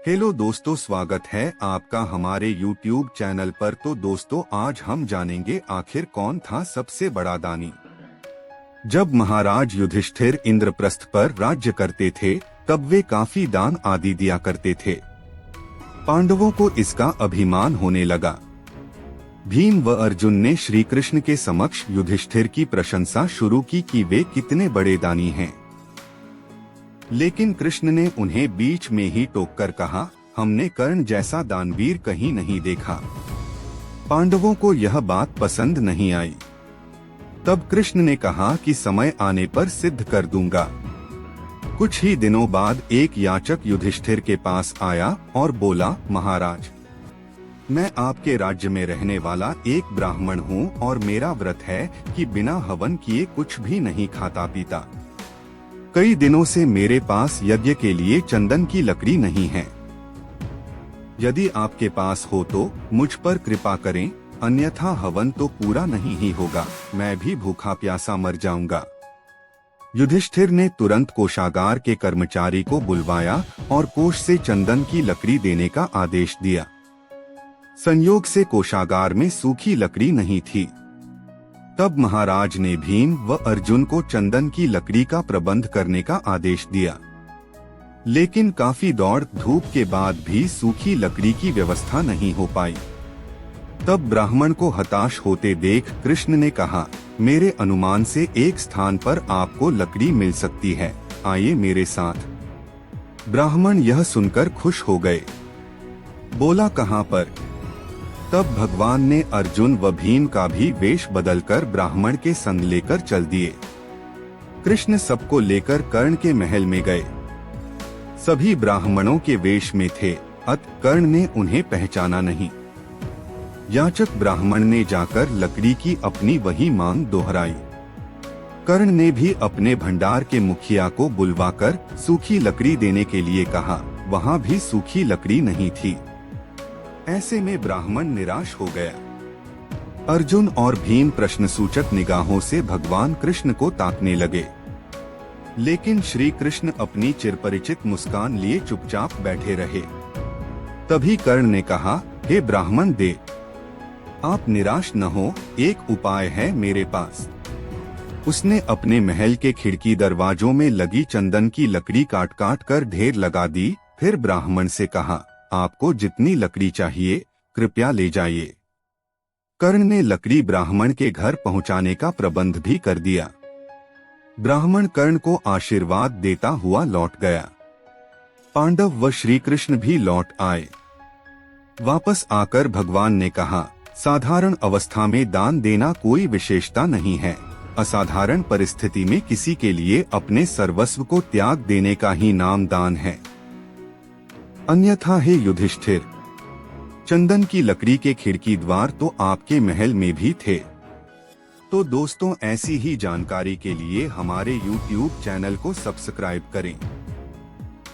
Hello दोस्तों, स्वागत है आपका हमारे YouTube चैनल पर। तो दोस्तों, आज हम जानेंगे आखिर कौन था सबसे बड़ा दानी। जब महाराज युधिष्ठिर इंद्रप्रस्थ पर राज्य करते थे तब वे काफी दान आदि दिया करते थे। पांडवों को इसका अभिमान होने लगा। भीम व अर्जुन ने श्री कृष्ण के समक्ष युधिष्ठिर की प्रशंसा शुरू की कि वे कितने बड़े दानी हैं। लेकिन कृष्ण ने उन्हें बीच में ही टोककर कहा, हमने कर्ण जैसा दानवीर कहीं नहीं देखा। पांडवों को यह बात पसंद नहीं आई। तब कृष्ण ने कहा कि समय आने पर सिद्ध कर दूंगा। कुछ ही दिनों बाद एक याचक युधिष्ठिर के पास आया और बोला, महाराज, मैं आपके राज्य में रहने वाला एक ब्राह्मण हूँ और मेरा व्रत है कि बिना हवन किए कुछ भी नहीं खाता पीता। कई दिनों से मेरे पास यज्ञ के लिए चंदन की लकड़ी नहीं है। यदि आपके पास हो तो मुझ पर कृपा करें, अन्यथा हवन तो पूरा नहीं ही होगा, मैं भी भूखा प्यासा मर जाऊंगा। युधिष्ठिर ने तुरंत कोषागार के कर्मचारी को बुलवाया और कोष से चंदन की लकड़ी देने का आदेश दिया। संयोग से कोषागार में सूखी लकड़ी नहीं थी। तब महाराज ने भीम व अर्जुन को चंदन की लकड़ी का प्रबंध करने का आदेश दिया। लेकिन काफी दौड़ धूप के बाद भी सूखी लकड़ी की व्यवस्था नहीं हो पाई। तब ब्राह्मण को हताश होते देख कृष्ण ने कहा, मेरे अनुमान से एक स्थान पर आपको लकड़ी मिल सकती है, आइए मेरे साथ। ब्राह्मण यह सुनकर खुश हो गए। बोला, कहाँ पर? तब भगवान ने अर्जुन व भीम का भी वेश बदलकर ब्राह्मण के संग लेकर चल दिए। कृष्ण सबको लेकर कर्ण के महल में गए। सभी ब्राह्मणों के वेश में थे, अतः कर्ण ने उन्हें पहचाना नहीं। याचक ब्राह्मण ने जाकर लकड़ी की अपनी वही मांग दोहराई। कर्ण ने भी अपने भंडार के मुखिया को बुलवाकर सूखी लकड़ी देने के लिए कहा, वहाँ भी सूखी लकड़ी नहीं थी। ऐसे में ब्राह्मण निराश हो गया। अर्जुन और भीम प्रश्नसूचक निगाहों से भगवान कृष्ण को ताकने लगे। लेकिन श्री कृष्ण अपनी चिरपरिचित मुस्कान लिए चुपचाप बैठे रहे। तभी कर्ण ने कहा, हे ब्राह्मण दे, आप निराश न हो, एक उपाय है मेरे पास। उसने अपने महल के खिड़की दरवाजों में लगी चंदन की लकड़ी काट काट कर ढेर लगा दी। फिर ब्राह्मण से कहा, आपको जितनी लकड़ी चाहिए कृपया ले जाइए। कर्ण ने लकड़ी ब्राह्मण के घर पहुंचाने का प्रबंध भी कर दिया। ब्राह्मण कर्ण को आशीर्वाद देता हुआ लौट गया। पांडव व श्री कृष्ण भी लौट आए। वापस आकर भगवान ने कहा, साधारण अवस्था में दान देना कोई विशेषता नहीं है। असाधारण परिस्थिति में किसी के लिए अपने सर्वस्व को त्याग देने का ही नाम दान है। अन्यथा हे युधिष्ठिर, चंदन की लकड़ी के खिड़की द्वार तो आपके महल में भी थे। तो दोस्तों, ऐसी ही जानकारी के लिए हमारे YouTube चैनल को सब्सक्राइब करें।